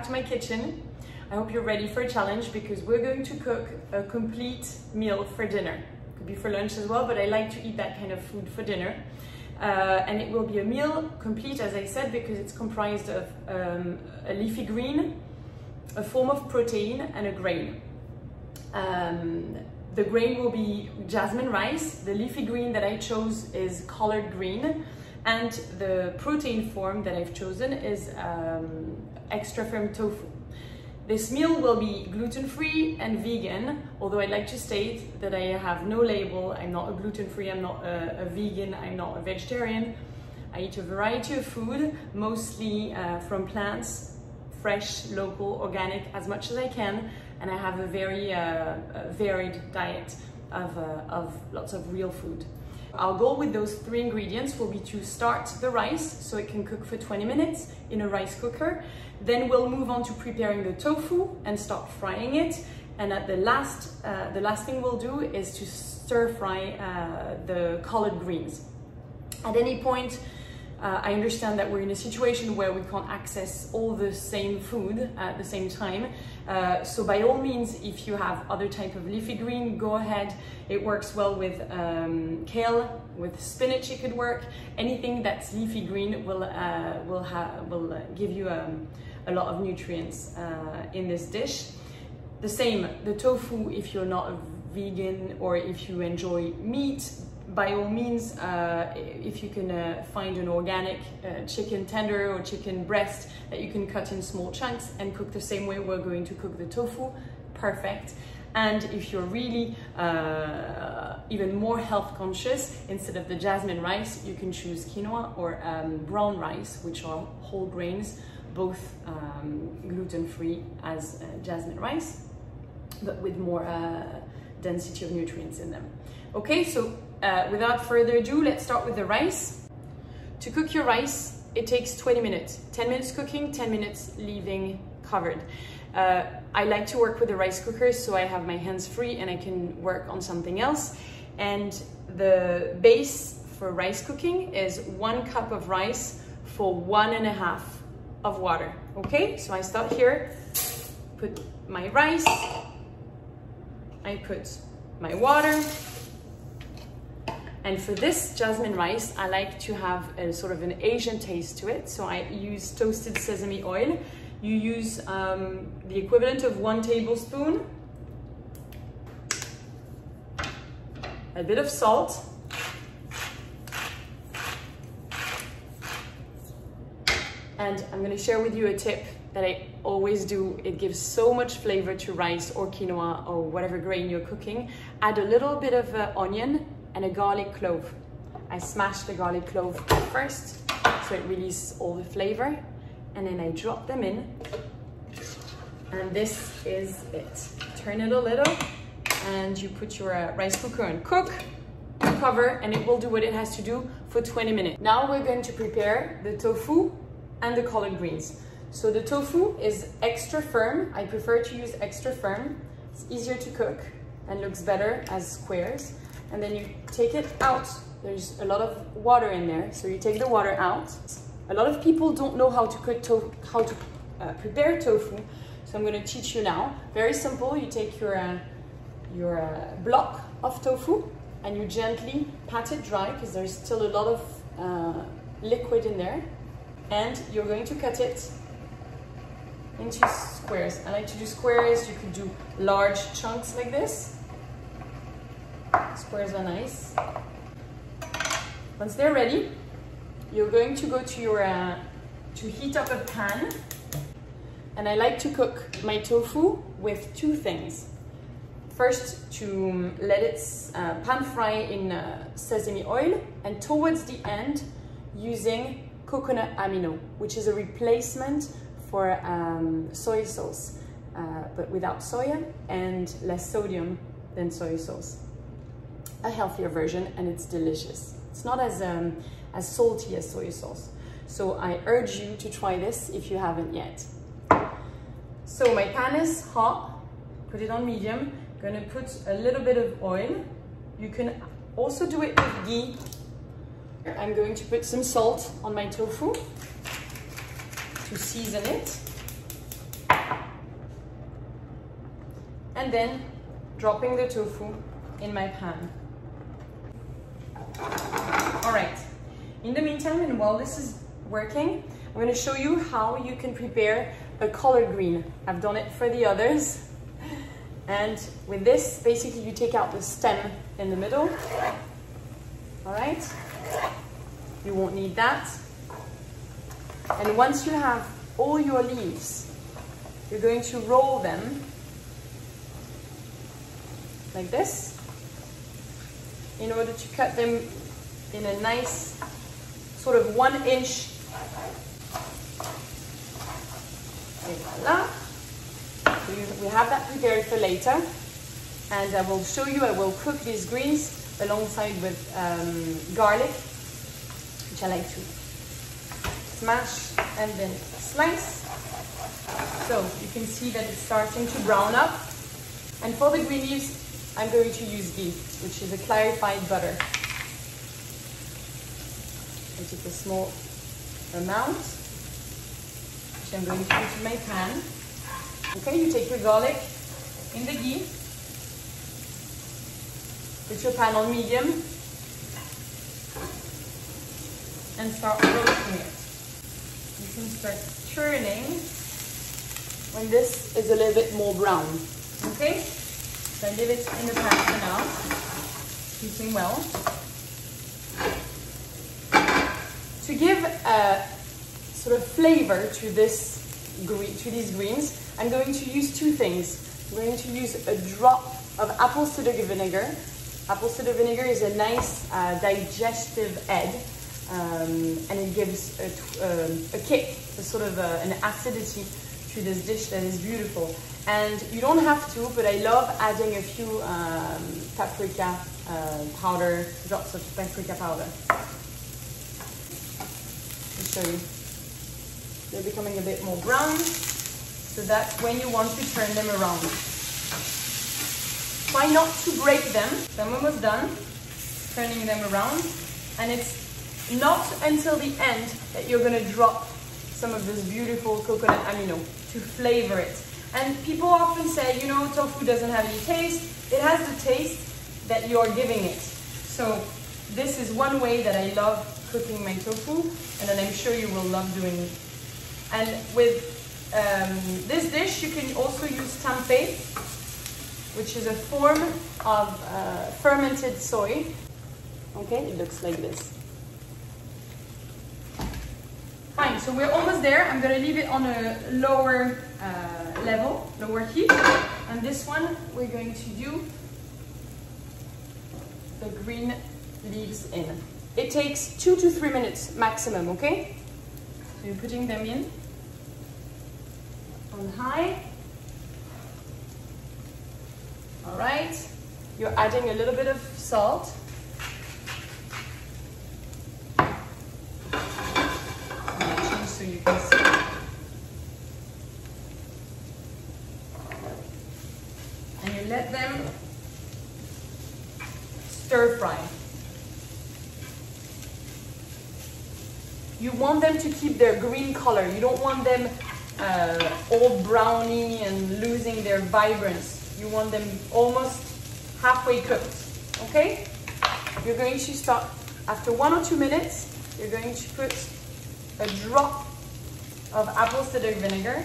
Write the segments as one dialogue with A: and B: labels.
A: to my kitchen. I hope you're ready for a challenge because we're going to cook a complete meal for dinner. Could be for lunch as well, but I like to eat that kind of food for dinner. And it will be a meal complete, as I said, because it's comprised of a leafy green, a form of protein, and a grain. The grain will be jasmine rice. The leafy green that I chose is collard green, and the protein form that I've chosen is extra firm tofu. This meal will be gluten-free and vegan, although I'd like to state that I have no label. I'm not a gluten-free, I'm not a vegan, I'm not a vegetarian. I eat a variety of food, mostly from plants, fresh, local, organic, as much as I can, and I have a very varied diet of lots of real food. Our goal with those 3 ingredients will be to start the rice so it can cook for 20 minutes in a rice cooker. Then we'll move on to preparing the tofu and start frying it. And at the last thing we'll do is to stir fry the collard greens. At any point, I understand that we're in a situation where we can't access all the same food at the same time. So by all means, if you have other type of leafy green, go ahead. It works well with kale, with spinach it could work. Anything that's leafy green will give you a lot of nutrients in this dish. The same, the tofu, if you're not a vegan or if you enjoy meat, by all means, if you can find an organic chicken tender or chicken breast that you can cut in small chunks and cook the same way we're going to cook the tofu, perfect. And if you're really even more health conscious, instead of the jasmine rice, you can choose quinoa or brown rice, which are whole grains, both gluten-free as jasmine rice, but with more density of nutrients in them. Okay, so without further ado, let's start with the rice. To cook your rice, it takes 20 minutes. 10 minutes cooking, 10 minutes leaving covered. I like to work with a rice cooker so I have my hands free and I can work on something else. And the base for rice cooking is 1 cup of rice for 1.5 of water. Okay, so I start here, put my rice, I put my water. And for this jasmine rice, I like to have a sort of an Asian taste to it. So I use toasted sesame oil. You use the equivalent of 1 tablespoon, a bit of salt, and I'm going to share with you a tip that I always do. It gives so much flavor to rice or quinoa or whatever grain you're cooking. Add a little bit of onion and a garlic clove. I smash the garlic clove first so it releases all the flavor, and then I drop them in, and this is it. Turn it a little and you put your rice cooker on cook, cover, and it will do what it has to do for 20 minutes. Now we're going to prepare the tofu and the collard greens. So the tofu is extra firm. I prefer to use extra firm. It's easier to cook and looks better as squares. And then you take it out. There's a lot of water in there, so you take the water out. A lot of people don't know how to cook prepare tofu, so I'm going to teach you now. Very simple. You take your block of tofu and you gently pat it dry because there's still a lot of liquid in there, and you're going to cut it into squares. I like to do squares. You could do large chunks like this. Squares are nice. Once they're ready, you're going to go to your to heat up a pan, and I like to cook my tofu with 2 things. First, to let it pan fry in sesame oil, and towards the end using coconut amino, which is a replacement for soy sauce, but without soya and less sodium than soy sauce. A healthier version, and it's delicious. It's not as salty as soy sauce. So I urge you to try this if you haven't yet. So my pan is hot, put it on medium. I'm gonna put a little bit of oil. You can also do it with ghee. I'm going to put some salt on my tofu to season it. and then dropping the tofu in my pan. All right, in the meantime, and while this is working, I'm going to show you how you can prepare a collard green. I've done it for the others. And with this, basically you take out the stem in the middle. All right, you won't need that. And once you have all your leaves, you're going to roll them like this in order to cut them in a nice sort of 1 inch. Et voila. So we have that prepared for later, and I will show you, I will cook these greens alongside with garlic, which I like to smash and then slice. So you can see that it's starting to brown up. And for the green leaves, I'm going to use ghee, which is a clarified butter. I take a small amount, which I'm going to put in my pan. Okay, you take your garlic in the ghee, put your pan on medium, and start roasting it. You can start turning when this is a little bit more brown. Okay, so I leave it in the pan for now, heating well. To give a sort of flavor to these greens, I'm going to use two things. I'm going to use a drop of apple cider vinegar. Apple cider vinegar is a nice digestive aid, and it gives a kick, a sort of an acidity to this dish that is beautiful. And you don't have to, but I love adding a few paprika powder, drops of paprika powder. I'll show you. They're becoming a bit more brown, so that's when you want to turn them around. Try not to break them. So I'm almost done turning them around, and it's not until the end that you're going to drop some of this beautiful coconut amino to flavor it. And people often say, you know, tofu doesn't have any taste. It has the taste that you're giving it. So this is one way that I love cooking my tofu, and then I'm sure you will love doing it. And with this dish, you can also use tempeh, which is a form of fermented soy. Okay, it looks like this. Fine, so we're almost there. I'm going to leave it on a lower level, lower heat. And this one, we're going to do the green leaves in. It takes 2 to 3 minutes maximum, okay? So you're putting them in on high. All right, you're adding a little bit of salt. So you can see. And you let them stir fry. You want them to keep their green color. You don't want them all browny and losing their vibrance. You want them almost halfway cooked, okay? You're going to start, after 1 or 2 minutes, you're going to put a drop of apple cider vinegar,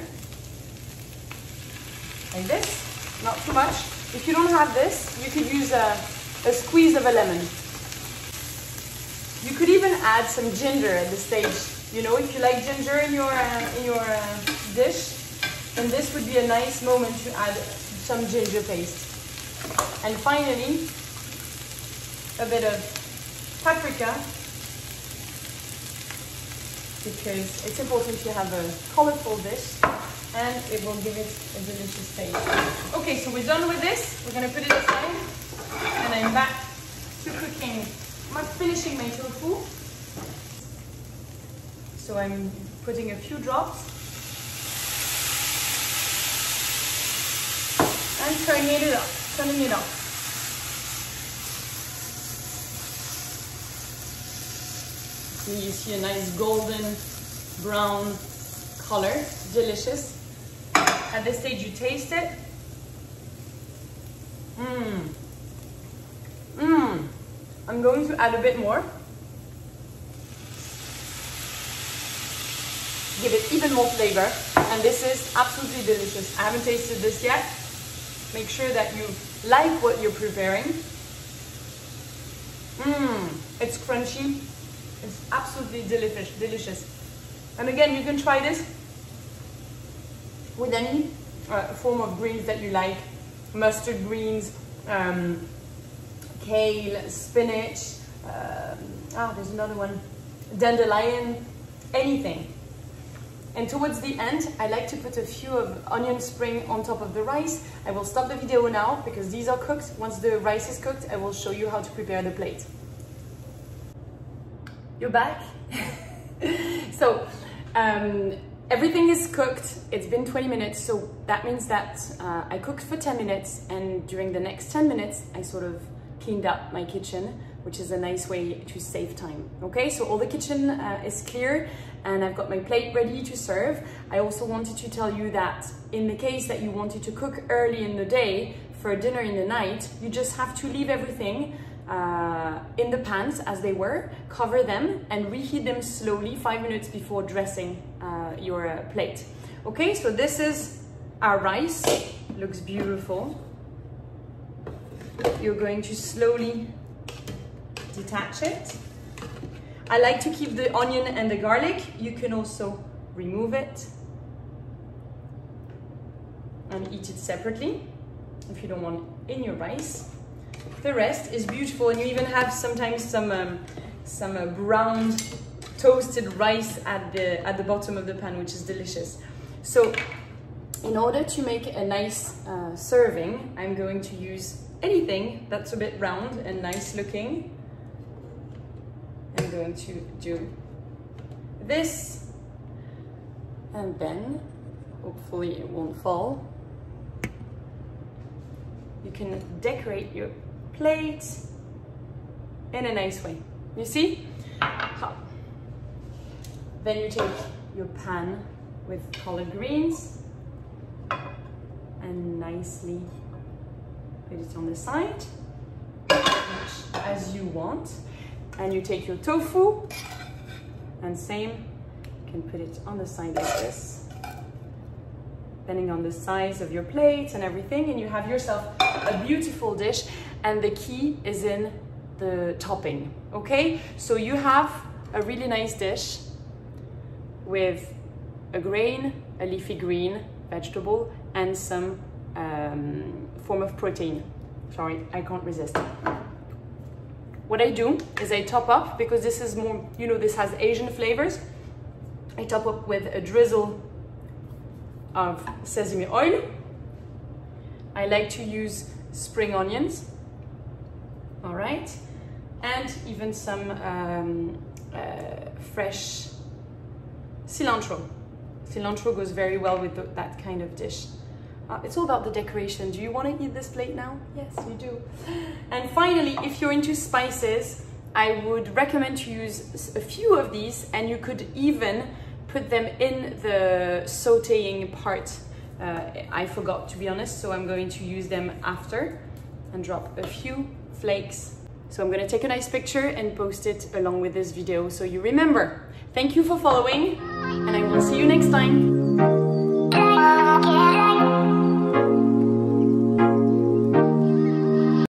A: like this, not too much. If you don't have this, you could use a squeeze of a lemon. You could even add some ginger at this stage. You know, if you like ginger in your dish, then this would be a nice moment to add some ginger paste. And finally, a bit of paprika, because it's important to have a colorful dish and it will give it a delicious taste. Okay, so we're done with this. We're going to put it aside, and I'm back to cooking, finishing my tofu. So I'm putting a few drops and turning it up. You see a nice golden brown color, delicious. At this stage you taste it. I'm going to add a bit more. Give it even more flavor, and this is absolutely delicious. I haven't tasted this yet. Make sure that you like what you're preparing. It's crunchy. It's absolutely delicious. And again, you can try this with any form of greens that you like. Mustard greens, kale, spinach, there's another one, dandelion, anything. And towards the end, I like to put a few of onion spring on top of the rice. I will stop the video now because these are cooked. Once the rice is cooked, I will show you how to prepare the plate. You're back. So, everything is cooked. It's been 20 minutes, so that means that I cooked for 10 minutes, and during the next 10 minutes, I sort of cleaned up my kitchen, which is a nice way to save time. Okay, so all the kitchen is clear, and I've got my plate ready to serve. I also wanted to tell you that in the case that you wanted to cook early in the day for dinner in the night, you just have to leave everything in the pans as they were, cover them and reheat them slowly 5 minutes before dressing your plate. Okay, so this is our rice. Looks beautiful. You're going to slowly detach it. I like to keep the onion and the garlic. You can also remove it and eat it separately if you don't want it in your rice. The rest is beautiful, and you even have sometimes some browned toasted rice at the bottom of the pan, which is delicious. So in order to make a nice serving, I'm going to use anything that's a bit round and nice looking. I'm going to do this, and then hopefully it won't fall. You can decorate your plate in a nice way. You see? Then you take your pan with collard greens and nicely put it on the side, as you want. And you take your tofu, and same, you can put it on the side like this, depending on the size of your plate and everything, and you have yourself a beautiful dish. And the key is in the topping, okay? So you have a really nice dish with a grain, a leafy green vegetable, and some form of protein. Sorry, I can't resist. What I do is I top up, because this is more, you know, this has Asian flavors. I top up with a drizzle of sesame oil. I like to use spring onions, all right, and even some fresh cilantro. Cilantro goes very well with that kind of dish. It's all about the decoration. Do you want to eat this plate now? Yes, you do. And finally, if you're into spices, I would recommend to use a few of these, and you could even put them in the sautéing part. I forgot, to be honest, so I'm going to use them after and drop a few flakes. So I'm going to take a nice picture and post it along with this video so you remember. Thank you for following, and I will see you next time.